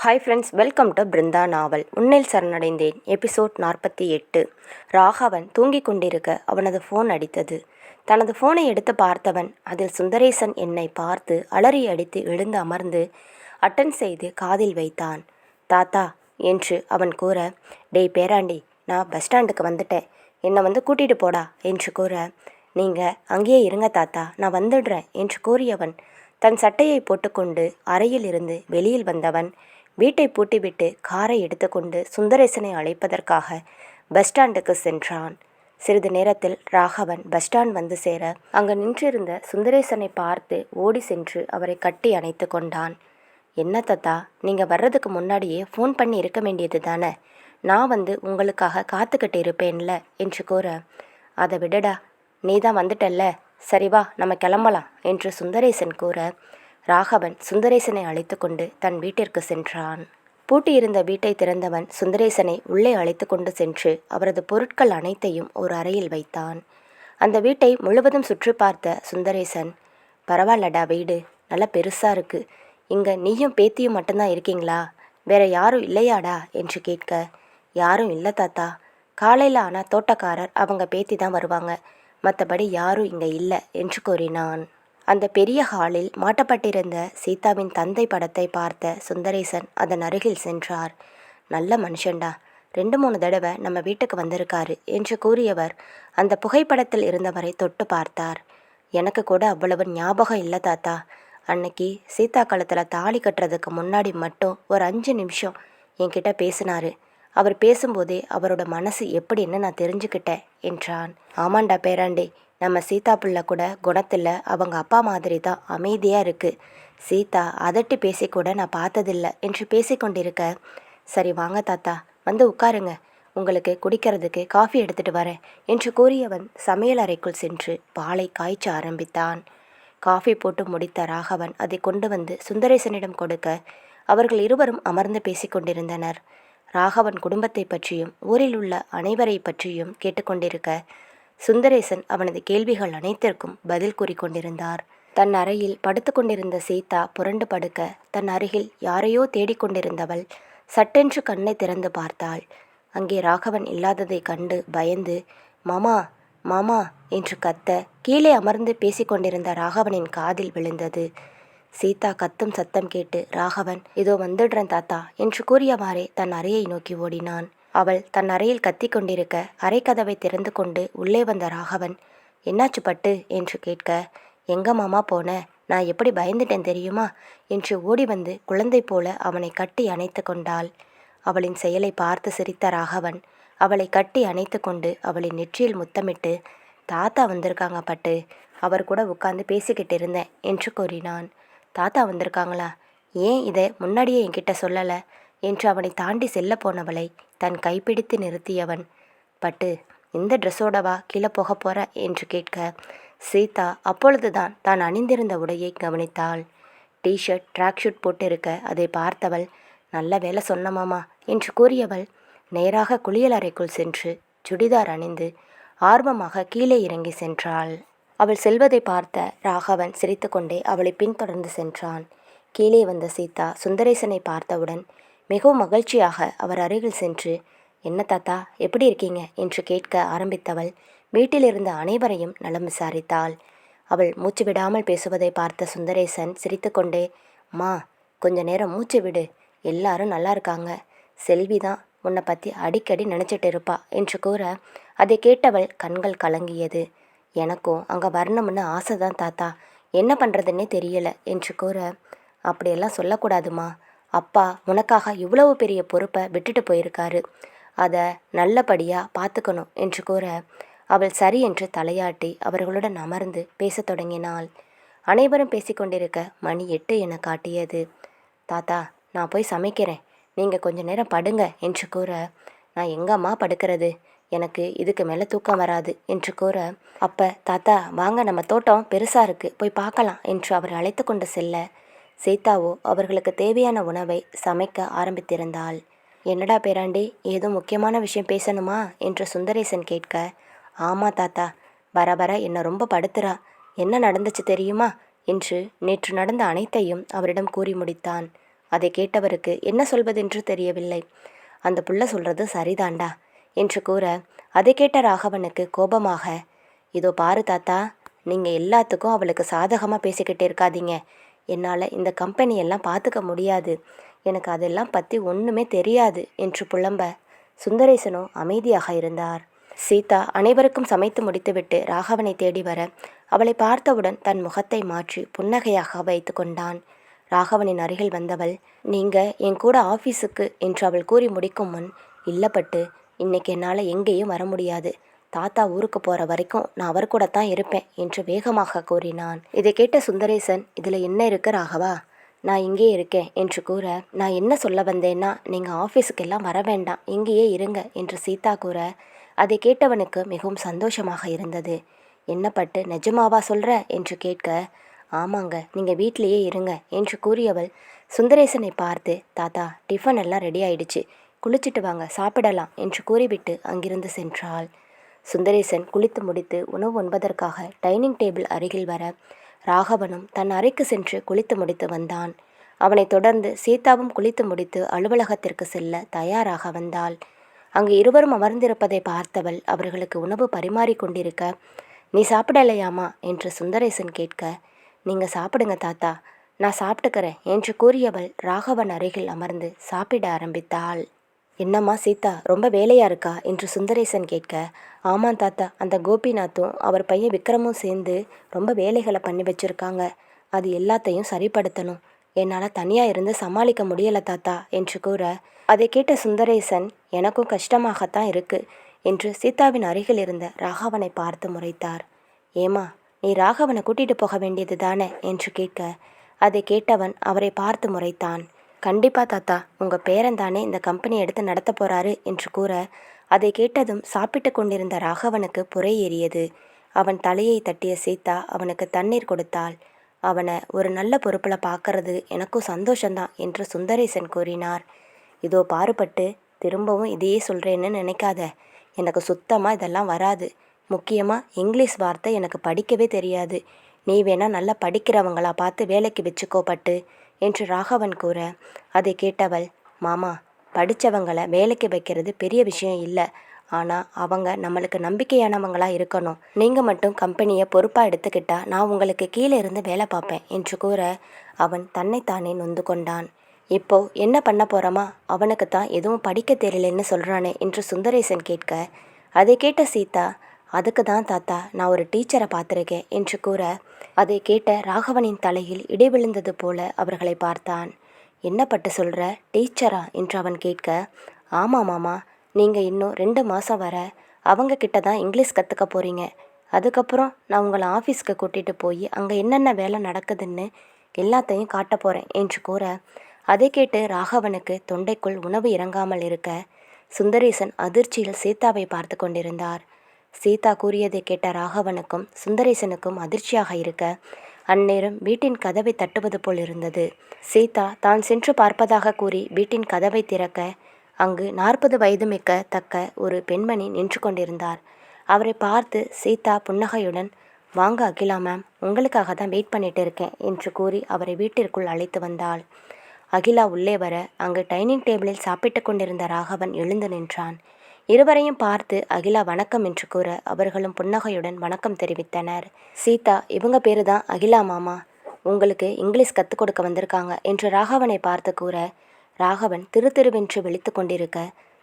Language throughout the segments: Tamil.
Hi friends, welcome to Brinda novel. உன்னில் சரணடைந்தேன். எபிசோட் 48. ராகவன் தூங்கிக் கொண்டிருக்க அவனது ஃபோன் அடித்தது. தனது ஃபோனை எடுத்து பார்த்தவன் அதில் சுந்தரேசன் என்னை பார்த்து அலறி அடித்து எழுந்து அமர்ந்து அட்டன் செய்து காதில் வைத்தான். தாத்தா என்று அவன் கூற, டேய் பேராண்டி, நான் பஸ் ஸ்டாண்டுக்கு வந்துட்டேன், என்னை வந்து கூட்டிகிட்டு போடா என்று கூற, நீங்கள் அங்கேயே இருங்க தாத்தா, நான் வந்துடுறேன் என்று கூறியவன் தன் சட்டையை போட்டுக்கொண்டு அறையில் இருந்து வெளியில் வந்தவன் வீட்டை பூட்டிவிட்டு காரை எடுத்துக்கொண்டு சுந்தரேசனை அழைப்பதற்காக பஸ் ஸ்டாண்டுக்கு சென்றான். சிறிது நேரத்தில் ராகவன் பஸ் ஸ்டாண்ட் வந்து சேர அங்கு நின்றிருந்த சுந்தரேசனை பார்த்து ஓடி சென்று அவரை கட்டி அணைத்து கொண்டான். என்ன தாத்தா, நீங்கள் வர்றதுக்கு முன்னாடியே ஃபோன் பண்ணி இருக்க வேண்டியது தானே, நான் வந்து உங்களுக்காக காத்துக்கிட்டு இருப்பேன்ல என்று கூற, அதை விடடா, நீ தான் வந்துட்டல்ல, சரி வா நம்ம கிளம்பலாம் என்று சுந்தரேசன் கூற, ராகவன் சுந்தரேசனை அழைத்து கொண்டு தன் வீட்டிற்கு சென்றான். பூட்டியிருந்த வீட்டை திறந்தவன் சுந்தரேசனை உள்ளே அழைத்து கொண்டு சென்று அவரது பொருட்கள் அனைத்தையும் ஒரு அறையில் வைத்தான். அந்த வீட்டை முழுவதும் சுற்றி பார்த்த சுந்தரேசன், பரவாயில்லடா, வீடு நல்லா பெருசாக இருக்கு, இங்கே நீயும் பேத்தியும் மட்டும்தான் இருக்கீங்களா, வேற யாரும் இல்லையாடா என்று கேட்க, யாரும் இல்லை தாத்தா, காலையில் ஆனால் தோட்டக்காரர் அவங்க பேத்தி தான் வருவாங்க, மற்றபடி யாரும் இங்கே இல்லை என்று கூறினான். அந்த பெரிய ஹாலில் மாட்டப்பட்டிருந்த சீதாவின் தந்தை படத்தை பார்த்த சுந்தரேசன் அதன் அருகில் சென்றார். நல்ல மனுஷன்டா, 2-3 தடவை நம்ம வீட்டுக்கு வந்திருக்காரு என்று கூறியவர் அந்த புகைப்படத்தில் இருந்தவரை தொட்டு பார்த்தார். எனக்கு கூட அவ்வளவு ஞாபகம் இல்லை தாத்தா, அன்னைக்கு சீதா கழுத்தில் தாலி கட்டுறதுக்கு முன்னாடி மட்டும் ஒரு 5 நிமிஷம் என்கிட்ட பேசினாரு, அவர் பேசும்போதே அவரோட மனசு எப்படின்னு நான் தெரிஞ்சுக்கிட்டேன் என்றான். ஆமாண்டா பேராண்டி, நம்ம சீதா பிள்ளை கூட குணத்தில் அவங்க அப்பா மாதிரி தான் அமைதியாக இருக்குது, சீதா அதட்டி பேசிக்கூட நான் பார்த்ததில்லை என்று பேசிக்கொண்டிருக்க, சரி வாங்க தாத்தா, வந்து உட்காருங்க, உங்களுக்கு குடிக்கிறதுக்கு காஃபி எடுத்துகிட்டு வரேன் என்று கூறியவன் சமையல் அறைக்குள் சென்று பாலை காய்ச்ச ஆரம்பித்தான். காஃபி போட்டு முடித்த ராகவன் அதை கொண்டு வந்து சுந்தரேசனிடம் கொடுக்க அவர்கள் இருவரும் அமர்ந்து பேசிக்கொண்டிருந்தனர். ராகவன் குடும்பத்தை பற்றியும் ஊரில் உள்ள அனைவரை பற்றியும் கேட்டுக்கொண்டிருக்க சுந்தரேசன் அவனது கேள்விகள் அனைத்திற்கும் பதில் கூறிக்கொண்டிருந்தார். தன் அறையில் படுத்து கொண்டிருந்த சீதா புரண்டு படுக்க தன் அருகில் யாரையோ தேடிக்கொண்டிருந்தவள் சட்டென்று கண்ணை திறந்து பார்த்தாள். அங்கே ராகவன் இல்லாததை கண்டு பயந்து மாமா மாமா என்று கத்த கீழே அமர்ந்து பேசிக்கொண்டிருந்த ராகவனின் காதில் விழுந்தது. சீதா கத்தும் சத்தம் கேட்டு ராகவன் இதோ வந்துடுறேன் தாத்தா என்று கூறியவாறே தன் அறையை நோக்கி ஓடினான். அவள் தன் அறையில் கத்தி கொண்டிருக்க அறை கதவை திறந்து கொண்டு உள்ளே வந்த ராகவன், என்னாச்சு பட்டு என்று கேட்க, எங்க மாமா போன, நான் எப்படி பயந்துட்டேன் தெரியுமா என்று ஓடி வந்து குழந்தை போல அவனை கட்டி அணைத்து கொண்டாள். அவளின் செயலை பார்த்து சிரித்த ராகவன் அவளை கட்டி அணைத்து கொண்டு அவளின் நெற்றியில் முத்தமிட்டு, தாத்தா வந்திருக்காங்க பட்டு, அவர் கூட உட்கார்ந்து பேசிக்கிட்டு இருந்தேன் என்று கூறினான். தாத்தா வந்திருக்காங்களா, ஏன் இதை முன்னாடியே என்கிட்ட சொல்லலை என்று அவனை தாண்டி செல்ல போனவளை தன் கைப்பிடித்து நிறுத்தியவன், பட்டு இந்த ட்ரெஸ்ஸோடவா கீழே போக போற என்று கேட்க சீதா அப்பொழுதுதான் தான் அணிந்திருந்த உடையை கவனித்தாள். டிஷர்ட் ட்ராக் ஷூட் போட்டிருக்க அதை பார்த்தவள், நல்ல வேலை சொன்னமாமா என்று கூறியவள் நேராக குளியல் அறைக்குள் சென்று சுடிதார் அணிந்து ஆர்வமாக கீழே இறங்கி சென்றாள். அவள் செல்வதை பார்த்த ராகவன் சிரித்து கொண்டே அவளை பின்தொடர்ந்து சென்றான். கீழே வந்த சீதா சுந்தரேசனை பார்த்தவுடன் மிகவும் மகிழ்ச்சியாக அவர் அருகில் சென்று, என்ன தாத்தா எப்படி இருக்கீங்க என்று கேட்க ஆரம்பித்தவள் வீட்டிலிருந்த அனைவரையும் நலம் விசாரித்தாள். அவள் மூச்சு விடாமல் பேசுவதை பார்த்த சுந்தரேசன் சிரித்துக்கொண்டே, மா கொஞ்ச நேரம் மூச்சு விடு, எல்லாரும் நல்லா இருக்காங்க, செல்வி தான் உன்னை பற்றி அடிக்கடி நினச்சிட்டு இருப்பா என்று கூற அதை கேட்டவள் கண்கள் கலங்கியது. எனக்கும் அங்கே வரணும்னு ஆசை தான் தாத்தா, என்ன பண்ணுறதுன்னே தெரியலை என்று கூற, அப்படியெல்லாம் சொல்லக்கூடாதுமா, அப்பா உனக்காக இவ்வளவு பெரிய பொறுப்பை விட்டுட்டு போயிருக்காரு, அதை நல்லபடியாக பார்த்துக்கணும் என்று கூற அவள் சரி என்று தலையாட்டி அவர்களுடன் அமர்ந்து பேசத் தொடங்கினாள். அனைவரும் பேசிக்கொண்டிருக்க மணி 8 என காட்டியது. தாத்தா நான் போய் சமைக்கிறேன், நீங்கள் கொஞ்ச நேரம் படுங்க என்று கூற, நான் எங்கம்மா படுக்கிறது, எனக்கு இதுக்கு மேலே தூக்கம் வராது என்று கூற, அப்போ தாத்தா வாங்க நம்ம தோட்டம் பெருசாக இருக்குது போய் பார்க்கலாம் என்று அவர் அழைத்து கொண்டு செல்ல சீதாவோ அவர்களுக்கு தேவையான உணவை சமைக்க ஆரம்பித்திருந்தாள். என்னடா பேராண்டி, ஏதோ முக்கியமான விஷயம் பேசணுமா என்று சுந்தரேசன் கேட்க, ஆமாம் தாத்தா, வர வர என்னை ரொம்ப படுத்துறா, என்ன நடந்துச்சு தெரியுமா என்று நேற்று நடந்த அனைத்தையும் அவரிடம் கூறி முடித்தான். அதை கேட்டவருக்கு என்ன சொல்வதென்று தெரியவில்லை. அந்த புள்ள சொல்றது சரிதாண்டா என்று கூற, அதை கேட்ட ராகவனுக்கு கோபமாக, இதோ பாரு தாத்தா, நீங்கள் எல்லாத்துக்கும் அவளுக்கு சாதகமாக பேசிக்கிட்டே இருக்காதீங்க. என்னால் இந்த கம்பெனியெல்லாம் பார்த்துக்க முடியாது. எனக்கு அதெல்லாம் பற்றி ஒன்றுமே தெரியாது என்று புலம்ப, சுந்தரேசனோ அமைதியாக இருந்தார். சீதா அனைவருக்கும் சமைத்து முடித்துவிட்டு ராகவனை தேடி வர, அவளை பார்த்தவுடன் தன் முகத்தை மாற்றி புன்னகையாக வைத்து கொண்டான். ராகவனின் அருகில் வந்தவள், நீங்க என் கூட ஆஃபீஸுக்கு என்று அவள் கூறி முடிக்கும் முன், இல்லப்பட்டு இன்னைக்கு என்னால் எங்கேயும் வர முடியாது. தாத்தா ஊருக்கு போகிற வரைக்கும் நான் அவர் கூட தான் இருப்பேன் என்று வேகமாக கூறினான். இதை கேட்ட சுந்தரேசன், இதில் என்ன இருக்கு ராகவா, நான் இங்கே இருக்கேன் என்று கூற, நான் என்ன சொல்ல வந்தேன்னா, நீங்கள் ஆஃபீஸுக்கெல்லாம் வர வேண்டாம், இங்கேயே இருங்க என்று சீதா கூற, அதை கேட்டவனுக்கு மிகவும் சந்தோஷமாக இருந்தது. என்னப்பட்டு நிஜமாவா சொல்கிற என்று கேட்க, ஆமாங்க, நீங்கள் வீட்டிலேயே இருங்க என்று கூறியவள் சுந்தரேசனை பார்த்து, தாத்தா டிஃபன் எல்லாம் ரெடி ஆயிடுச்சு, குளிச்சுட்டு வாங்க சாப்பிடலாம் என்று கூறிவிட்டு அங்கிருந்து சென்றாள். சுந்தரேசன் குளித்து முடித்து உணவு உண்பதற்காக டைனிங் டேபிள் அருகில் வர, ராகவனும் தன் அறைக்கு சென்று குளித்து முடித்து வந்தான். அவனைத் தொடர்ந்து சீதாவும் குளித்து முடித்து அலுவலகத்திற்கு செல்ல தயாராக வந்தாள். அங்கு இருவரும் அமர்ந்திருப்பதை பார்த்தவள் அவர்களுக்கு உணவு பரிமாறி கொண்டிருக்க, நீ சாப்பிடலையாமா என்று சுந்தரேசன் கேட்க, நீங்கள் சாப்பிடுங்க தாத்தா, நான் சாப்பிட்டுக்கிறேன் என்று கூறியவள் ராகவன் அருகில் அமர்ந்து சாப்பிட ஆரம்பித்தாள். என்னம்மா சீதா, ரொம்ப வேலையாக இருக்கா என்று சுந்தரேசன் கேட்க, ஆமாம் தாத்தா, அந்த கோபிநாத்தும் அவர் பையன் விக்ரமும் சேர்ந்து ரொம்ப வேலைகளை பண்ணி வச்சுருக்காங்க. அது எல்லாத்தையும் சரிப்படுத்தணும். என்னால் தனியாக இருந்து சமாளிக்க முடியலை தாத்தா என்று கூற, அதை கேட்ட சுந்தரேசன், எனக்கும் கஷ்டமாகத்தான் இருக்கு என்று சீதாவின் அருகில் இருந்த ராகவனை பார்த்து முறைத்தார். ஏமா, நீ ராகவனை கூட்டிகிட்டு போக வேண்டியது தானே என்று கேட்க, அதை கேட்டவன் அவரை பார்த்து முறைத்தான். கண்டிப்பா தாத்தா, உங்கள் பேரன்தானே இந்த கம்பெனி எடுத்து நடத்த போகிறாரு என்று கூற, அதை கேட்டதும் சாப்பிட்டு கொண்டிருந்த ராகவனுக்கு புரை ஏறியது. அவன் தலையை தட்டிய சீதா அவனுக்கு தண்ணீர் கொடுத்தாள். அவனை ஒரு நல்ல பொறுப்பில் பார்க்கறது எனக்கும் சந்தோஷந்தான் என்று சுந்தரேசன் கூறினார். இதோ பாறுபட்டு, திரும்பவும் இதையே சொல்கிறேன்னு நினைக்காத. எனக்கு சுத்தமாக இதெல்லாம் வராது. முக்கியமாக இங்கிலீஷ் வார்த்தை எனக்கு படிக்கவே தெரியாது. நீ வேணா நல்லா படிக்கிறவங்களா பார்த்து வேலைக்கு வச்சுக்கோப்பட்டு என்று ராகவன் கூற, அதை கேட்டவள், மாமா, படித்தவங்களை வேலைக்கு வைக்கிறது பெரிய விஷயம் இல்லை. ஆனால் அவங்க நம்மளுக்கு நம்பிக்கையானவங்களா இருக்கணும். நீங்கள் மட்டும் கம்பெனியை பொறுப்பாக எடுத்துக்கிட்டா நான் உங்களுக்கு கீழே இருந்து வேலை பார்ப்பேன் என்று கூற, அவன் தன்னைத்தானே நொந்து கொண்டான். இப்போ என்ன பண்ண போகிறோமா, அவனுக்கு தான் எதுவும் படிக்க தெரியலன்னு சொல்கிறானே என்று சுந்தரேசன் கேட்க, அதை கேட்ட சீதா, அதுக்கு தான் தாத்தா நான் ஒரு டீச்சரை பார்த்துருக்கேன் என்று கூற, அதை கேட்ட ராகவனின் தலையில் இடி விழுந்தது போல அவர்களை பார்த்தான். என்ன பட்டு சொல்கிற, டீச்சரா என்று அவன் கேட்க, ஆமாம் மாமா, நீங்கள் இன்னும் 2 மாதம் வர அவங்க கிட்ட தான் இங்கிலீஷ் கற்றுக்க போகிறீங்க. அதுக்கப்புறம் நான் உங்களை ஆஃபீஸ்க்கு கூட்டிகிட்டு போய் அங்கே என்னென்ன வேலை நடக்குதுன்னு எல்லாத்தையும் காட்ட போகிறேன் என்று கூற, அதை கேட்டு ராகவனுக்கு தொண்டைக்குள் உணவு இறங்காமல் இருக்க, சுந்தரேசன் அதிர்ச்சியில் சீதாவை பார்த்து கொண்டிருந்தார். சீதா கூறியதை கேட்ட ராகவனுக்கும் சுந்தரேசனுக்கும் அதிர்ச்சியாக இருக்க, அந்நேரம் வீட்டின் கதவை தட்டுவது போல் இருந்தது. சீதா தான் சென்று பார்ப்பதாக கூறி வீட்டின் கதவை திறக்க, அங்கு 40 வயது மிக்க தக்க ஒரு பெண்மணி நின்று கொண்டிருந்தார். அவரை பார்த்து சீதா புன்னகையுடன், வாங்க அகிலா மேம், உங்களுக்காக தான் வெயிட் பண்ணிட்டு இருக்கேன் என்று கூறி அவரை வீட்டிற்குள் அழைத்து வந்தாள். அகிலா உள்ளே வர, அங்கு டைனிங் டேபிளில் சாப்பிட்டு கொண்டிருந்த ராகவன் எழுந்து நின்றான். இருவரையும் பார்த்து அகிலா வணக்கம் என்று கூற, அவர்களும் புன்னகையுடன் வணக்கம் தெரிவித்தனர். சீதா, இவங்க பேரு தான் அகிலா மாமா, உங்களுக்கு இங்கிலீஷ் கற்றுக் கொடுக்க வந்திருக்காங்க என்று ராகவனை பார்த்து கூற, ராகவன் திருவென்று விழித்து கொண்டிருக்க,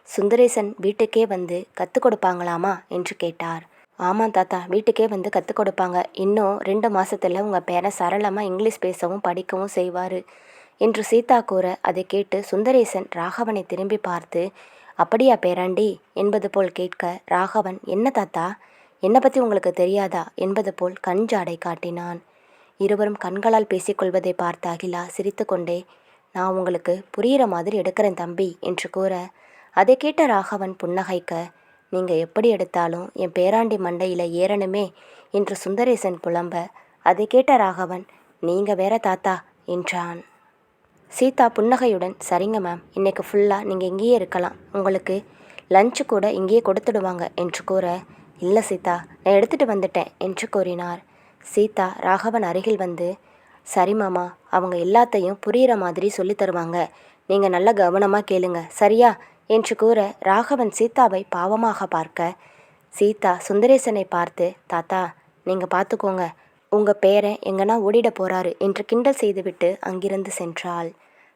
சுந்தரேசன் வீட்டுக்கே வந்து கற்றுக் கொடுப்பாங்களாமா என்று கேட்டார். ஆமாம் தாத்தா, வீட்டுக்கே வந்து கற்றுக் கொடுப்பாங்க. இன்னும் 2 மாதத்தில் உங்கள் பேரன் சரளமாக இங்கிலீஷ் பேசவும் படிக்கவும் செய்வார் என்று சீதா கூற, அதை கேட்டு சுந்தரேசன் ராகவனை திரும்பி பார்த்து, அப்படியா பேராண்டி என்பது போல் கேட்க, ராகவன், என்ன தாத்தா, என்னை பற்றி உங்களுக்கு தெரியாதா என்பது போல் கஞ்சாடை காட்டினான். இருவரும் கண்களால் பேசிக்கொள்வதை பார்த்த அகிலா சிரித்து கொண்டே, நான் உங்களுக்கு புரிகிற மாதிரி எடுக்கிறேன் தம்பி என்று கூற, அதை கேட்ட ராகவன் புன்னகைக்க, நீங்கள் எப்படி எடுத்தாலும் என் பேராண்டி மண்டையில் ஏறணுமே என்று சுந்தரேசன் புலம்ப, அதை கேட்ட ராகவன், நீங்கள் வேற தாத்தா என்றான். சீதா புன்னகையுடன், சரிங்க மேம், இன்றைக்கு ஃபுல்லாக நீங்கள் இங்கேயே இருக்கலாம், உங்களுக்கு லஞ்சு கூட இங்கேயே கொடுத்துடுவாங்க என்று கூற, இல்லை சீதா, நான் எடுத்துகிட்டு வந்துட்டேன் என்று கூறினார். சீதா ராகவன் அருகில் வந்து, சரி மாமா, அவங்க எல்லாத்தையும் புரிகிற மாதிரி சொல்லி தருவாங்க. நீங்கள் நல்லா கவனமாக கேளுங்க, சரியா என்று கூற ராகவன் சீதாவை பாவமாக பார்க்க, சீதா சுந்தரேசனை பார்த்து, தாத்தா நீங்கள் பார்த்துக்கோங்க, உங்கள் பேரன் எங்கன்னா ஓடிட போகிறாரு என்று கிண்டல் செய்துவிட்டு அங்கிருந்து சென்றாள்.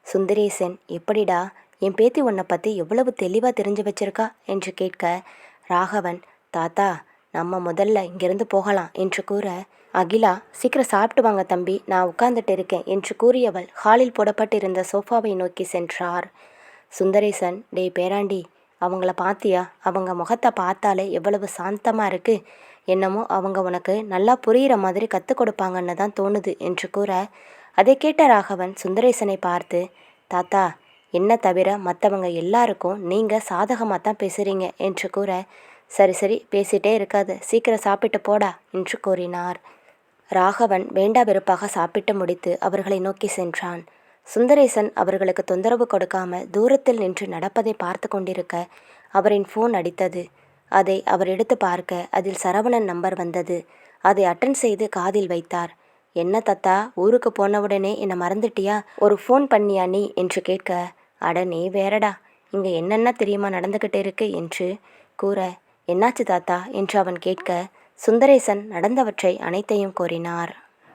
சுந்தரேசன், எப்படிடா என் பேத்தி உன்னை பற்றி எவ்வளவு தெளிவாக தெரிஞ்சு வச்சிருக்கா என்று கேட்க, ராகவன், தாத்தா நம்ம முதல்ல இங்கிருந்து போகலாம் என்று கூற, அகிலா, சீக்கிரம் சாப்பிட்டு வாங்க தம்பி, நான் உட்கார்ந்துட்டு இருக்கேன் என்று கூறியவள் ஹாலில் போடப்பட்டிருந்த சோஃபாவை நோக்கி சென்றார். சுந்தரேசன், டேய் பேராண்டி, அவங்கள பாத்தியா? அவங்க முகத்தை பார்த்தாலே எவ்வளவு சாந்தமாக இருக்குது. என்னமோ அவங்க உனக்கு நல்லா புரிகிற மாதிரி கற்றுக் கொடுப்பாங்கன்னு தான் தோணுது என்று கூற, அதை கேட்ட ராகவன் சுந்தரேசனை பார்த்து, தாத்தா என்ன தவிர மற்றவங்க எல்லாருக்கும் நீங்கள் சாதகமாக தான் பேசுகிறீங்க என்று கூற, சரி சரி பேசிகிட்டே இருக்காது, சீக்கிரம் சாப்பிட்டு போடா என்று கூறினார். ராகவன் வேண்டா வெறுப்பாக சாப்பிட்டு முடித்து அவர்களை நோக்கி சென்றான். சுந்தரேசன் அவர்களுக்கு தொந்தரவு கொடுக்காமல் தூரத்தில் நின்று நடப்பதை பார்த்து கொண்டிருக்க அவரின் ஃபோன் அடித்தது. அதை அவர் எடுத்து பார்க்க அதில் சரவணன் நம்பர் வந்தது. அதை அட்டன் செய்து காதில் வைத்தார். என்ன தத்தா, ஊருக்கு போனவுடனே என்னை மறந்துட்டியா? ஒரு ஃபோன் பண்ணியா நீ என்று கேட்க, அட நீ வேறடா, இங்கே என்னென்ன தெரியுமா நடந்துக்கிட்டு இருக்கு என்று கூற, என்னாச்சு தாத்தா என்று அவன் கேட்க, சுந்தரேசன் நடந்தவற்றை அனைத்தையும் கூறினார்.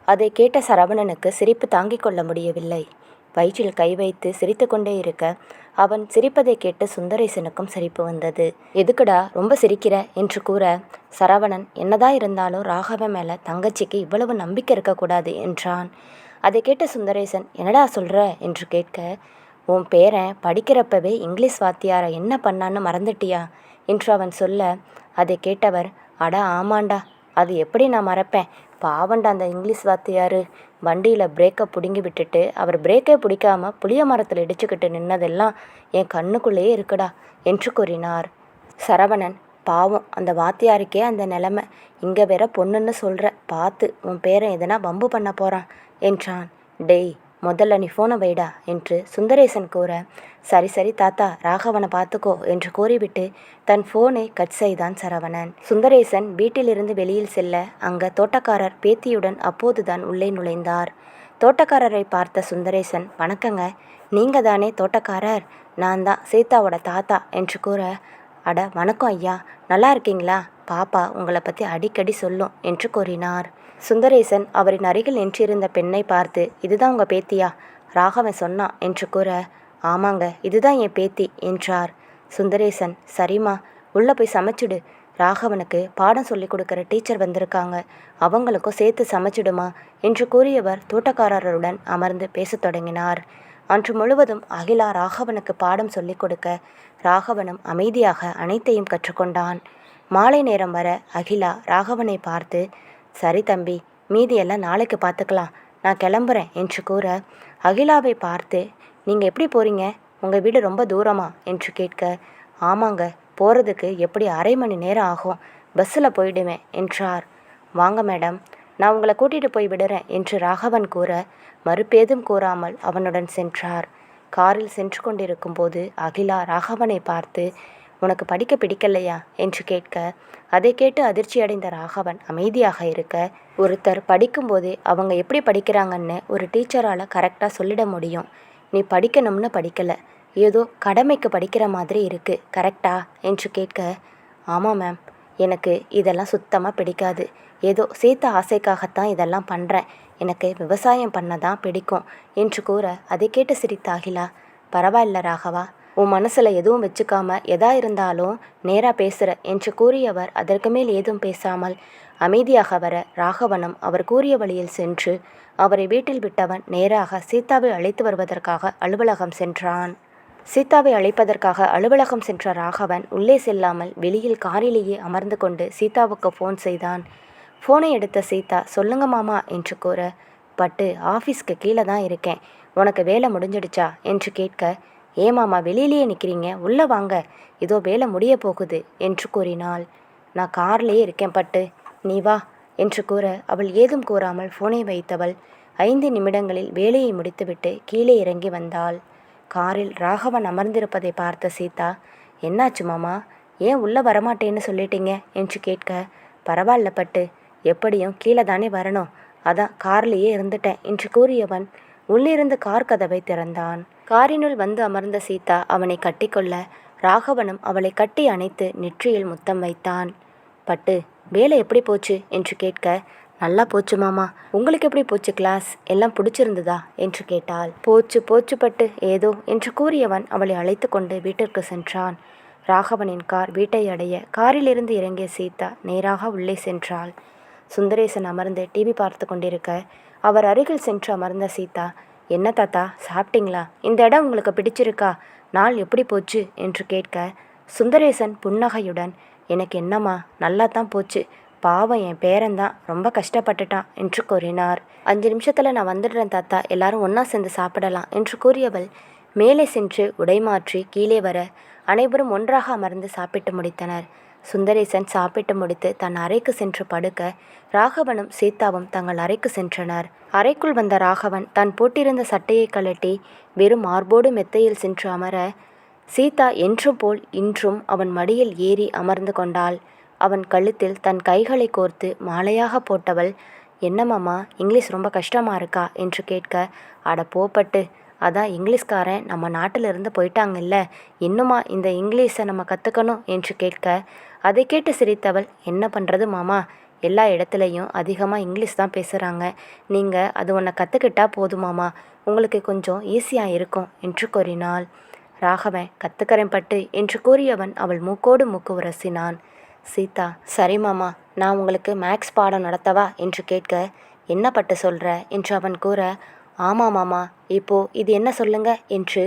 அதை கேட்ட சரவணனுக்கு சிரிப்பு தாங்கிக் கொள்ள முடியவில்லை. வயிற்றில் கை வைத்து சிரித்து கொண்டே இருக்க அவன் சிரிப்பதை கேட்டு சுந்தரேசனுக்கும் சிரிப்பு வந்தது. எதுக்குடா ரொம்ப சிரிக்கிற என்று கூற, சரவணன், என்னதான் இருந்தாலும் ராகவன் மேலே தங்கச்சிக்கு இவ்வளவு நம்பிக்கை இருக்கக்கூடாது என்றான். அதை கேட்ட சுந்தரேசன், என்னடா சொல்கிற என்று கேட்க, உன் பேரன் படிக்கிறப்பவே இங்கிலீஷ் வாத்தியாரை என்ன பண்ணான்னு மறந்துட்டியா என்று அவன் சொல்ல, அதை கேட்டவர், அட ஆமாண்டா, அது எப்படி நான் மறப்பேன், பாவண்டா அந்த இங்கிலீஷ் வாத்தியார், வண்டியில் பிரேக்கை பிடுங்கி விட்டுட்டு அவர் பிரேக்கை பிடிக்காமல் புளிய மரத்தில் இடிச்சுக்கிட்டு நின்னதெல்லாம் என் கண்ணுக்குள்ளேயே இருக்குடா என்று கூறினார். சரவணன், பாவம் அந்த வாத்தியாருக்கே அந்த நிலைமை, இங்கே வேற பொண்ணுன்னு சொல்கிற, பார்த்து உன் பேரன் எதனா வம்பு பண்ண போகிறான் என்றான். டேய் முதல்ல நீ ஃபோனை வைடா என்று சுந்தரேசன் கூற, சரி சரி தாத்தா, ராகவனை பார்த்துக்கோ என்று கூறிவிட்டு தன் ஃபோனை கட் செய்தான் சரவணன். சுந்தரேசன் வீட்டிலிருந்து வெளியில் செல்ல அங்கே தோட்டக்காரர் பேத்தியுடன் அப்போதுதான் உள்ளே நுழைந்தார். தோட்டக்காரரை பார்த்த சுந்தரேசன், வணக்கங்க, நீங்கள் தானே தோட்டக்காரர்? நான் தான் சீதாவோட தாத்தா என்று கூற, அட வணக்கம் ஐயா, நல்லா இருக்கீங்களா? பாப்பா உங்களை பற்றி அடிக்கடி சொல்லும் என்று கூறினார். சுந்தரேசன் அவரின் அருகில் நின்றிருந்த பெண்ணை பார்த்து, இதுதான் உங்கள் பேத்தியா? ராகவன் சொன்னான் என்று கூற, ஆமாங்க, இதுதான் என் பேத்தி என்றார். சுந்தரேசன், சரிம்மா, உள்ளே போய் சமைச்சிடு, ராகவனுக்கு பாடம் சொல்லி கொடுக்குற டீச்சர் வந்திருக்காங்க, அவங்களுக்கும் சேர்த்து சமைச்சிடுமா என்று கூறியவர் தோட்டக்காரருடன் அமர்ந்து பேசத் தொடங்கினார். அன்று முழுவதும் அகிலா ராகவனுக்கு பாடம் சொல்லிக் கொடுக்க ராகவனும் அமைதியாக அனைத்தையும் கற்றுக்கொண்டான். மாலை நேரம் வர அகிலா ராகவனை பார்த்து, சரி தம்பி, மீதியெல்லாம் நாளைக்கு பார்த்துக்கலாம், நான் கிளம்புறேன் என்று கூற, அகிலாவை பார்த்து, நீங்கள் எப்படி போகிறீங்க? உங்கள் வீடு ரொம்ப தூரமா என்று கேட்க, ஆமாங்க, போகிறதுக்கு எப்படி அரை மணி நேரம் ஆகும், பஸ்ஸில் போயிடுவேன் என்றார். வாங்க மேடம், நான் உங்களை கூட்டிகிட்டு போய் விடுறேன் என்று ராகவன் கூற, மறுபேதும் கூறாமல் அவனுடன் சென்றார். காரில் சென்று கொண்டிருக்கும் போது அகிலா ராகவனை பார்த்து, உனக்கு படிக்க பிடிக்கலையா என்று கேட்க, அதை கேட்டு அதிர்ச்சியடைந்த ராகவன் அமைதியாக இருக்க, ஒருத்தர் படிக்கும்போதே அவங்க எப்படி படிக்கிறாங்கன்னு ஒரு டீச்சரால் கரெக்டாக சொல்லிட முடியும். நீ படிக்கணும்னு படிக்கலை, ஏதோ கடமைக்கு படிக்கிற மாதிரி இருக்குது, கரெக்டா என்று கேட்க, ஆமாம் மேம், எனக்கு இதெல்லாம் சுத்தமாக பிடிக்காது, ஏதோ சேர்த்த ஆசைக்காகத்தான் இதெல்லாம் பண்ணுறேன், எனக்கு விவசாயம் பண்ண தான் பிடிக்கும் என்று கூற, அதை கேட்டு சிரித்த அகிலா, பரவாயில்ல ராகவா, உன் மனசில் எதுவும் வச்சுக்காம எதா இருந்தாலும் நேராக பேசுகிற என்று கூறியவர் அதற்கு மேல் ஏதும் பேசாமல் அமைதியாக வர ராகவனும் அவர் கூறிய வழியில் சென்று அவரை வீட்டில் விட்டவன் நேராக சீதாவை அழைத்து வருவதற்காக அலுவலகம் சென்றான். சீதாவை அழைப்பதற்காக அலுவலகம் சென்ற ராகவன் உள்ளே செல்லாமல் வெளியில் காரிலேயே அமர்ந்து கொண்டு சீதாவுக்கு ஃபோன் செய்தான். ஃபோனை எடுத்த சீதா, சொல்லுங்க மாமா என்று கூற, பட்டு ஆஃபீஸ்க்கு கீழே தான் இருக்கேன், உனக்கு வேலை முடிஞ்சிடுச்சா என்று கேட்க, ஏமாமா வெளியிலேயே நிற்கிறீங்க, உள்ளே வாங்க, இதோ வேலை முடிய போகுது என்று கூறினாள். நான் கார்லேயே இருக்கேன் பட்டு, நீ வா என்று கூற அவள் ஏதும் கூறாமல் ஃபோனை வைத்தவள் 5 நிமிடங்களில் வேலையை முடித்துவிட்டு கீழே இறங்கி வந்தாள். காரில் ராகவன் அமர்ந்திருப்பதை பார்த்த சீதா, என்னாச்சு மாமா, ஏன் உள்ளே வரமாட்டேன்னு சொல்லிட்டீங்க என்று கேட்க, பரவாயில்ல பட்டு, எப்படியும் கீழே தானே வரணும், அதான் கார்லேயே இருந்துட்டேன் என்று கூறியவன் உள்ளிருந்து கார் கதவை திறந்தான். காரினுள் வந்து அமர்ந்த சீதா அவனை கட்டிக்கொள்ள ராகவனும் அவளை கட்டி அணைத்து நெற்றியில் முத்தம் வைத்தான். பட்டு, வேலை எப்படி போச்சு என்று கேட்க, நல்லா போச்சு மாமா. உங்களுக்கு எப்படி போச்சு கிளாஸ்? எல்லாம் பிடிச்சிருந்ததா என்று கேட்டாள். போச்சு போச்சு பட்டு, ஏதோ என்று கூறியவன் அவளை அழைத்து கொண்டு வீட்டிற்கு சென்றான். ராகவனின் கார் வீட்டை அடைய காரிலிருந்து இறங்கிய சீதா நேராக உள்ளே சென்றாள். சுந்தரேசன் அமர்ந்து டிவி பார்த்து கொண்டிருக்க அவர் அருகில் சென்று அமர்ந்த சீதா, என்ன தாத்தா சாப்பிட்டீங்களா? இந்த இடம் உங்களுக்கு பிடிச்சிருக்கா? நாள் எப்படி போச்சு என்று கேட்க, சுந்தரேசன் புன்னகையுடன், எனக்கு என்னம்மா, நல்லா தான் போச்சு. பாவம் என் பேரன்தான் ரொம்ப கஷ்டப்பட்டுட்டான் என்று கூறினார். 5 நிமிஷத்தில் நான் வந்துடுறேன் தாத்தா, எல்லாரும் ஒன்றா சேர்ந்து சாப்பிடலாம் என்று கூறியவள் மேலே சென்று உடைமாற்றி கீழே வர அனைவரும் ஒன்றாக அமர்ந்து சாப்பிட்டு முடித்தனர். சுந்தரேசன் சாப்பிட்டு முடித்து தன் அறைக்கு சென்று படுக்க ராகவனும் சீதாவும் தங்கள் அறைக்கு சென்றனர். அறைக்குள் வந்த ராகவன் தான் போட்டிருந்த சட்டையை கழட்டி வெறும் மார்போடு மெத்தையில் சென்று அமர சீதா என்றும் போல் இன்றும் அவன் மடியில் ஏறி அமர்ந்து கொண்டாள். அவன் கழுத்தில் தன் கைகளை கோர்த்து மாலையாக போட்டவள், என்னம்மாம்மா, இங்கிலீஷ் ரொம்ப கஷ்டமாக இருக்கா என்று கேட்க, அட போப்பட்டு, அதான் இங்கிலீஷ்காரன் நம்ம நாட்டிலிருந்து போயிட்டாங்கல்ல, இன்னுமா இந்த இங்கிலீஷை நம்ம கற்றுக்கணும் என்று கேட்க, அதை கேட்டு சிரித்தவள், என்ன பண்ணுறது மாமா, எல்லா இடத்துலையும் அதிகமாக இங்கிலீஷ் தான் பேசுகிறாங்க. நீங்கள் அது ஒன்றை கற்றுக்கிட்டா போதுமாமா, உங்களுக்கு கொஞ்சம் ஈஸியாக இருக்கும் என்று கூறினாள். ராகவன், கற்றுக்கிறேன் பட்டு என்று கூறியவன் அவள் மூக்கோடு மூக்கு உரசினான். சீதா, சரி மாமா, நான் உங்களுக்கு மேக்ஸ் பாடம் நடத்தவா என்று கேட்க, என்ன பட்டு சொல்கிற என்று அவன் கூற, ஆமாம் மாமா, இப்போ இது என்ன சொல்லுங்க என்று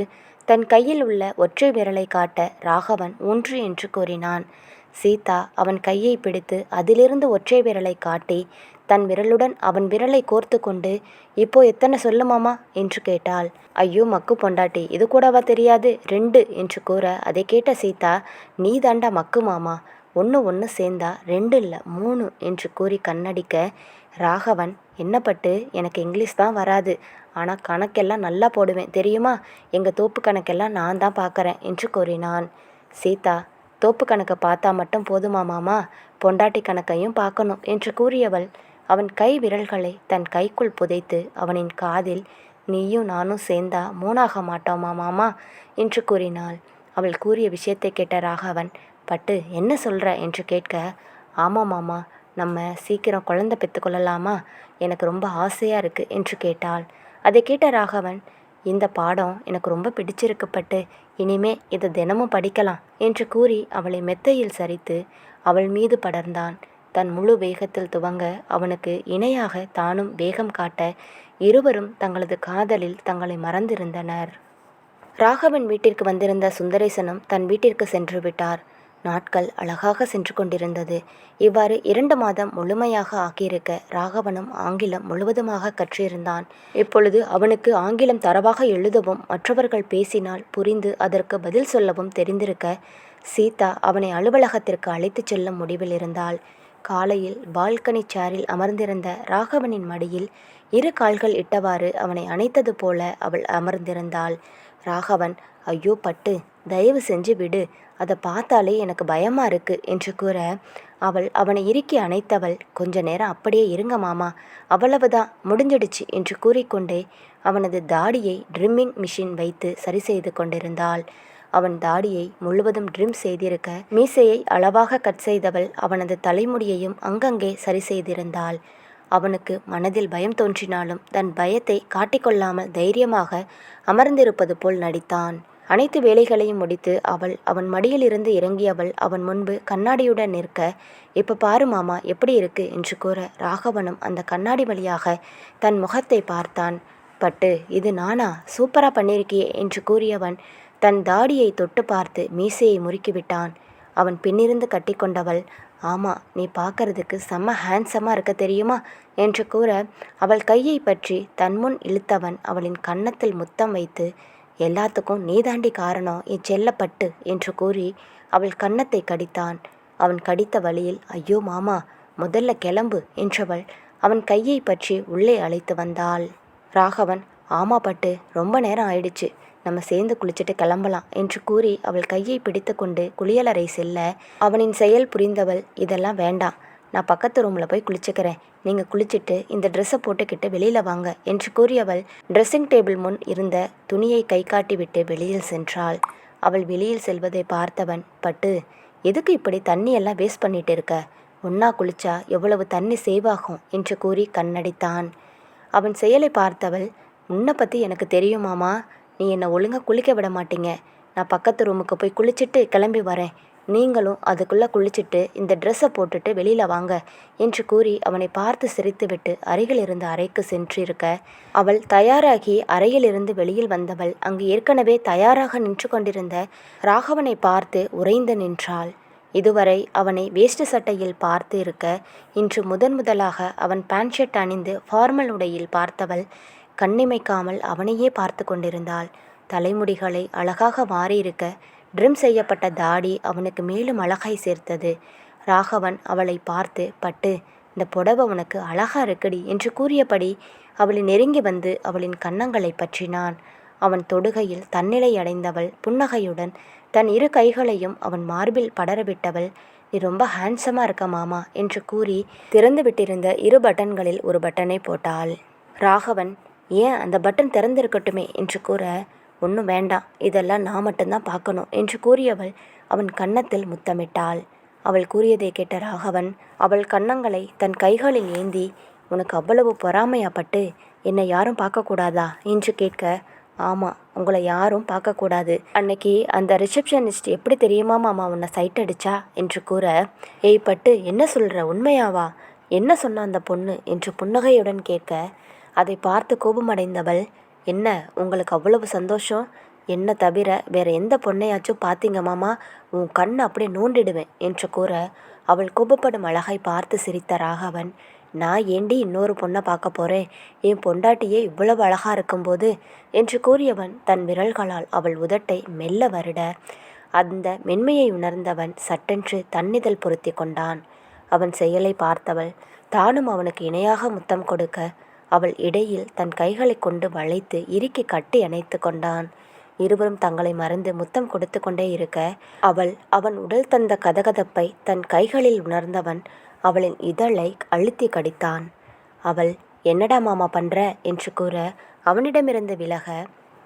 தன் கையில் உள்ள ஒற்றை விரலை காட்ட ராகவன் 1 என்று கூறினான். சீதா அவன் கையை பிடித்து அதிலிருந்து ஒற்றை விரலை காட்டி தன் விரலுடன் அவன் விரலை கோர்த்து கொண்டு, இப்போ எத்தனை சொல்லுமாமா என்று கேட்டாள். ஐயோ மக்கு பொண்டாட்டி, இது கூடவா தெரியாது, 2 என்று கூற அதை கேட்ட சீதா, நீ தாண்டா மக்கு மாமா, 1 சேர்ந்தா 2 இல்லை 3 என்று கூறி கண்ணடிக்க, ராகவன், என்ன பட்டு, எனக்கு இங்கிலீஷ் தான் வராது, ஆனால் கணக்கெல்லாம் நல்லா போடுவேன் தெரியுமா, எங்கள் தோப்பு கணக்கெல்லாம் நான் தான் பார்க்குறேன் என்று கூறினான். சீதா, தோப்பு கணக்கை பார்த்தா மட்டும் போதுமா மாமா, பொண்டாட்டி கணக்கையும் பார்க்கணும் என்று கூறியவள் அவன் கை விரல்களை தன் கைக்குள் புதைத்து அவனின் காதில், நீயும் நானும் சேர்ந்தா 3 ஆக மாட்டோமா மாமா என்று கூறினாள். அவள் கூறிய விஷயத்தை கேட்ட ராகவன், பட்டு என்ன சொல்கிற என்று கேட்க, ஆமாம் மாமா, நம்ம சீக்கிரம் குழந்தை பெற்றுக்கொள்ளலாமா, எனக்கு ரொம்ப ஆசையாக இருக்குது என்று கேட்டாள். அதை கேட்ட ராகவன், இந்த பாடம் எனக்கு ரொம்ப பிடிச்சிருக்கு பட்டு, இனிமே இதை தினமும் படிக்கலாம் என்று கூறி அவளை மெத்தையில் சரித்து அவள் மீது படர்ந்தான். தன் முழு வேகத்தில் துவங்க அவனுக்கு இணையாக தானும் வேகம் காட்ட இருவரும் தங்களது காதலில் தங்களை மறந்திருந்தனர். ராகவன் வீட்டிற்கு வந்திருந்த சுந்தரேசனும் தன் வீட்டிற்கு சென்று விட்டார். நாட்கள் அழகாக சென்று கொண்டிருந்தது. இவ்வாறு 2 மாதம் முழுமையாக ஆகியிருக்க ராகவனும் ஆங்கிலம் முழுவதுமாக கற்றிருந்தான். இப்பொழுது அவனுக்கு ஆங்கிலம் தரவாக எழுதவும் மற்றவர்கள் பேசினால் புரிந்து அதற்கு பதில் சொல்லவும் தெரிந்திருக்க சீதா அவனை அலுவலகத்திற்கு அழைத்துச் செல்லும் முடிவில் இருந்தாள். காலையில் பால்கனி சேரில் அமர்ந்திருந்த ராகவனின் மடியில் 2 கால்கள் இட்டவாறு அவனை அணைத்தது போல அவள் அமர்ந்திருந்தாள். ராகவன், ஐயோ பட்டு, தயவு செஞ்சு விடு, அதை பார்த்தாலே எனக்கு பயமாக இருக்கு என்று கூற அவள் அவனை இறுக்கி அணைத்தவள், கொஞ்ச நேரம் அப்படியே இருங்க மாமா, அவ்வளவுதான், முடிஞ்சிடுச்சு என்று கூறிக்கொண்டே அவனது தாடியை ட்ரிம்மிங் மிஷின் வைத்து சரி செய்து கொண்டிருந்தாள். அவன் தாடியை முழுவதும் ட்ரிம் செய்திருக்க மீசையை அளவாக கட் செய்தவள் அவனது தலைமுடியையும் அங்கங்கே சரி செய்திருந்தாள். அவனுக்கு மனதில் பயம் தோன்றினாலும் தன் பயத்தை காட்டிக்கொள்ளாமல் தைரியமாக அமர்ந்திருப்பது போல் நடித்தான். அனைத்து வேலைகளையும் முடித்து அவன் மடியிலிருந்து இறங்கியவள் அவன் முன்பு கண்ணாடியுடன் நிற்க, இப்போ பாரு மாமா எப்படி இருக்கு என்று கூற ராகவனும் அந்த கண்ணாடி வழியாக தன் முகத்தை பார்த்தான். பட்டு, இது நானா, சூப்பரா பண்ணியிருக்கியே என்று கூறியவன் தன் தாடியை தொட்டு பார்த்து மீசையை முறுக்கிவிட்டான். அவன் பின்னிருந்து கட்டிக்கொண்டவள், ஆமாம், நீ பார்க்கறதுக்கு செம்ம ஹேண்ட்ஸமாக இருக்க தெரியுமா என்று கூற அவள் கையை பற்றி தன் முன் இழுத்தவன் அவளின் கன்னத்தில் முத்தம் வைத்து, எல்லாத்துக்கும் நீதாண்டி காரணம் என் செல்லப்பட்டு என்று கூறி அவள் கன்னத்தை கடித்தான். அவன் கடித்த வழியில், ஐயோ மாமா, முதல்ல கிளம்பு என்றவள் அவன் கையை பற்றி உள்ளே அழைத்து வந்தாள். ராகவன், ஆமா பட்டு, ரொம்ப நேரம் ஆயிடுச்சு, நம்ம சேர்ந்து குளிச்சுட்டு கிளம்பலாம் என்று கூறி அவள் கையை பிடித்து கொண்டு குளியலறை செல்ல அவனின் செயல் புரிந்தவள், இதெல்லாம் வேண்டாம், நான் பக்கத்து ரூமில் போய் குளிச்சுக்கிறேன். நீங்கள் குளிச்சுட்டு இந்த ட்ரெஸ்ஸை போட்டுக்கிட்டு வெளியில் வாங்க என்று கூறியவள் ட்ரெஸ்ஸிங் டேபிள் முன் இருந்த துணியை கை காட்டிவிட்டு வெளியில் சென்றாள். அவள் வெளியில் செல்வதை பார்த்தவன், பட்டு, எதுக்கு இப்படி தண்ணியெல்லாம் வேஸ்ட் பண்ணிட்டு இருக்க? ஒன்றா குளிச்சா எவ்வளவு தண்ணி சேவ் ஆகும் என்று கூறி கண்ணடித்தான். அவன் செயலை பார்த்தவள், உன்னை பற்றி எனக்கு தெரியுமாமா, நீ என்னை ஒழுங்காக குளிக்க விட மாட்டீங்க. நான் பக்கத்து ரூமுக்கு போய் குளிச்சுட்டு கிளம்பி வரேன். நீங்களும் அதுக்குள்ளே குளிச்சுட்டு இந்த ட்ரெஸ்ஸை போட்டுட்டு வெளியில் வாங்க என்று கூறி அவனை பார்த்து சிரித்துவிட்டு அருகில் இருந்த அறைக்கு சென்றிருக்க, அவள் தயாராகி அறையிலிருந்து வெளியில் வந்தவள் அங்கு ஏற்கனவே தயாராக நின்று கொண்டிருந்த ராகவனை பார்த்து உறைந்து நின்றாள். இதுவரை அவனை வேஷ்டி சட்டையில் பார்த்து இருக்க, இன்று முதலாக அவன் பேண்ட் ஷர்ட் அணிந்து ஃபார்மல் உடையில் பார்த்தவள் கண்ணிமைக்காமல் அவனையே பார்த்து கொண்டிருந்தாள். தலைமுடிகளை அழகாக மாறியிருக்க, ட்ரிம் செய்யப்பட்ட தாடி அவனுக்கு மேலும் அழகாய் சேர்த்தது. ராகவன் அவளை பார்த்து, பட்டு, இந்த புடவை உனக்கு அழகா இருக்குடி என்று கூறியபடி அவளை நெருங்கி வந்து அவளின் கன்னங்களை பற்றினான். அவன் தொடுகையில் தன்னிலை அடைந்தவள் புன்னகையுடன் தன் இரு கைகளையும் அவன் மார்பில் படரவிட்டவள், நீ ரொம்ப ஹேண்ட்ஸமாக இருக்க மாமா என்று கூறி திறந்து விட்டிருந்த இரு பட்டன்களில் ஒரு பட்டனை போட்டாள். ராகவன், ஏன் அந்த பட்டன் திறந்திருக்கட்டுமே என்று கூற, ஒன்றும் வேண்டாம், இதெல்லாம் நான் மட்டும்தான் பார்க்கணும் என்று கூறியவள் அவன் கன்னத்தில் முத்தமிட்டாள். அவள் கூறியதை கேட்ட ராகவன் அவள் கன்னங்களை தன் கைகளில் ஏந்தி, உனக்கு அவ்வளவு பொறாமையாப்பட்டு என்னை யாரும் பார்க்கக்கூடாதா என்று கேட்க, ஆமாம், உங்களை யாரும் பார்க்கக்கூடாது. அன்னைக்கு அந்த ரிசப்ஷனிஸ்ட் எப்படி தெரியுமா மாமா உன்னை சைட் அடிச்சா என்று கூற, ஏய் பட்டு, என்ன சொல்கிற, உண்மையாவா? என்ன சொன்ன அந்த பொண்ணு என்று புன்னகையுடன் கேட்க, அதை பார்த்து கோபமடைந்தவள், என்ன உங்களுக்கு அவ்வளவு சந்தோஷம்? என்ன தவிர வேற எந்த பொண்ணையாச்சும் பார்த்தீங்க மாமா, உன் கண்ணை அப்படியே நோண்டிடுவேன் என்று கூற, அவள் கோபப்படும் அழகை பார்த்து சிரித்த ராகவன், நான் ஏண்டி இன்னொரு பொண்ணை பார்க்க போகிறேன்? என் பொண்டாட்டியே இவ்வளவு அழகாக இருக்கும்போது என்று கூறியவன் தன் விரல்களால் அவள் உதட்டை மெல்ல வருட, அந்த மென்மையை உணர்ந்தவன் சட்டென்று தன்னிதழ் பொருத்தி கொண்டான். அவன் செயலை பார்த்தவள் தானும் அவனுக்கு இணையாக முத்தம் கொடுக்க, அவள் இடையில் தன் கைகளை கொண்டு வளைத்து இறுக்கி கட்டி அணைத்து கொண்டான். இருவரும் தங்களை மறந்து முத்தம் கொடுத்து கொண்டே இருக்க, அவன் உடல் தந்த கதகதப்பை தன் கைகளில் உணர்ந்தவன் அவளின் இதழை அழுத்தி கடித்தான். அவள், என்னடா மாமா பண்ணுற என்று கூற, அவனிடமிருந்து விலக,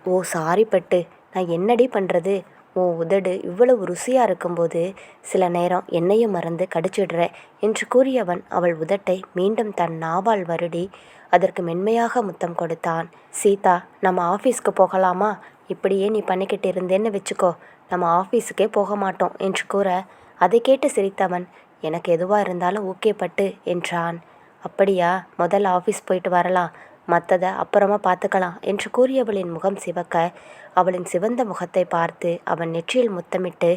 ஓ சாரி பட்டு, நான் என்னடி பண்ணுறது? உன் உதடு இவ்வளவு ருசியாக இருக்கும்போது சில நேரம் என்னையும் மறந்து கடிச்சிடுற என்று கூறியவன் அவள் உதட்டை மீண்டும் தன் நாவால் வருடி அதற்கு மென்மையாக முத்தம் கொடுத்தான். சீதா, நம்ம ஆஃபீஸ்க்கு போகலாமா? இப்படியே நீ பண்ணிக்கிட்டு இருந்தேன்னு வச்சுக்கோ, நம்ம ஆஃபீஸுக்கே போக மாட்டோம் என்று கூற, அதை கேட்டு சிரித்தவன், எனக்கு எதுவாக இருந்தாலும் ஓகே பட்டு என்றான். அப்படியா, முதல்ல ஆஃபீஸ் போயிட்டு வரலாம், மற்றதை அப்புறமா பார்த்துக்கலாம் என்று கூறியவளின் முகம் சிவக்க, அவளின் சிவந்த முகத்தை பார்த்து அவன் நெற்றியில் முத்தமிட்டு,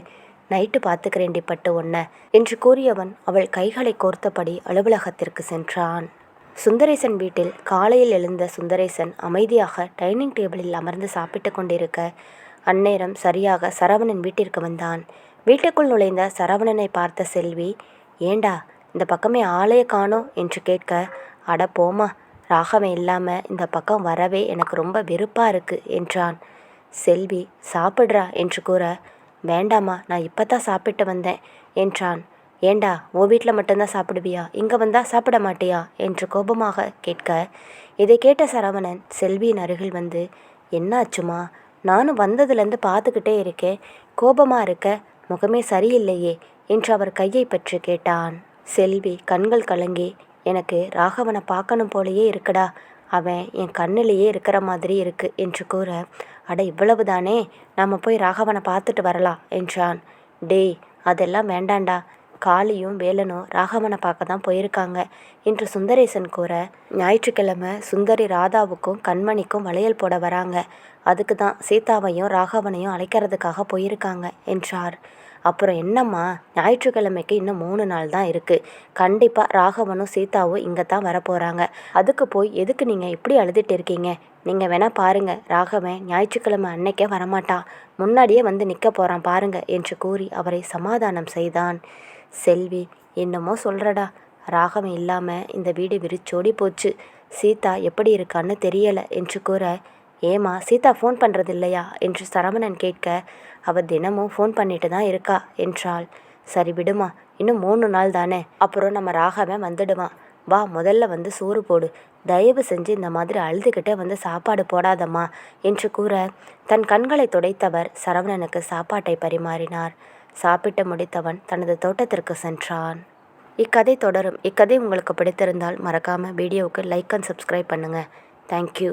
நைட்டு பார்த்துக்கிறேண்டி பட்டு ஒன்ன என்று கூறியவன் அவள் கைகளை கோர்த்தபடி அலுவலகத்திற்கு சென்றான். சுந்தரேசன் வீட்டில் காலையில் எழுந்த சுந்தரேசன் அமைதியாக டைனிங் டேபிளில் அமர்ந்து சாப்பிட்டு கொண்டிருக்க, அந்நேரம் சரியாக சரவணன் வீட்டிற்கு வந்தான். வீட்டுக்குள் நுழைந்த சரவணனை பார்த்த செல்வி, ஏண்டா இந்த பக்கமே ஆளைய காணோம் என்று கேட்க, அட போமா, ராகவன் இல்லாமல் இந்த பக்கம் வரவே எனக்கு ரொம்ப வெறுப்பாக இருக்கு என்றான். செல்வி, சாப்பிட்றா என்று கூற, வேண்டாமா, நான் இப்போ தான் சாப்பிட்டு வந்தேன் என்றான். ஏண்டா, உன் வீட்டில் மட்டும்தான் சாப்பிடுவியா, இங்கே வந்தால் சாப்பிட மாட்டியா என்று கோபமாக கேட்க, இதை கேட்ட சரவணன் செல்வியின் அருகில் வந்து, என்னாச்சுமா, நானும் வந்ததுலேருந்து பார்த்துக்கிட்டே இருக்கேன், கோபமாக இருக்க, முகமே சரியில்லையே என்று அவர் கையை பற்றி கேட்டான். செல்வி கண்கள் கலங்கி, எனக்கு ராகவனை பார்க்கணும் போலேயே இருக்குடா, அவன் என் கண்ணிலேயே இருக்கிற மாதிரி இருக்கு என்று கூற, அட இவ்வளவுதானே, நாம் போய் ராகவனை பார்த்துட்டு வரலாம் என்றான். டேய், அதெல்லாம் வேண்டாண்டா, காளியும் வேலனும் ராகவனை பார்க்க தான் போயிருக்காங்க என்று சுந்தரேசன் கூற, ஞாயிற்றுக்கிழமை சுந்தரி ராதாவுக்கும் கண்மணிக்கும் வளையல் போட வராங்க, அதுக்கு தான் சீதாவையும் ராகவனையும் அழைக்கிறதுக்காக போயிருக்காங்க என்றார். அப்புறம் என்னம்மா, ஞாயிற்றுக்கிழமைக்கு இன்னும் 3 நாள் தான் இருக்குது, கண்டிப்பாக ராகவனும் சீதாவும் இங்கே தான் வரப்போகிறாங்க, அதுக்கு போய் எதுக்கு நீங்கள் இப்படி அழுதுட்டு இருக்கீங்க? நீங்கள் வேணால் பாருங்கள், ராகவன் ஞாயிற்றுக்கிழமை அன்னைக்கே வரமாட்டான், முன்னாடியே வந்து நிற்க போகிறான் பாருங்க என்று கூறி அவரை சமாதானம் செய்தான். செல்வி, என்னமோ சொல்கிறடா, ராகவன் இல்லாமல் இந்த வீடு விரிச்சோடி போச்சு, சீதா எப்படி இருக்கான்னு தெரியலை என்று கூற, ஏமா சீதா ஃபோன் பண்ணுறது இல்லையா என்று சரவணன் கேட்க, அவள் தினமும் ஃபோன் பண்ணிட்டு தான் இருக்கா என்றாள். சரி விடுமா, இன்னும் 3 நாள் தானே, அப்புறம் நம்ம ராகவன் வந்துடுவான். வா, முதல்ல வந்து சோறு போடு. தயவு செஞ்சு இந்த மாதிரி அழுதுகிட்டே வந்து சாப்பாடு போடாதம்மா என்று கூற, தன் கண்களை துடைத்தவர் சரவணனுக்கு சாப்பாட்டை பரிமாறினார். சாப்பிட்டு முடித்தவன் தனது தோட்டத்திற்கு சென்றான். இக்கதை தொடரும். இக்கதை உங்களுக்கு பிடித்திருந்தால் மறக்காமல் வீடியோவுக்கு லைக் அண்ட் சப்ஸ்கிரைப் பண்ணுங்கள். தேங்க்யூ.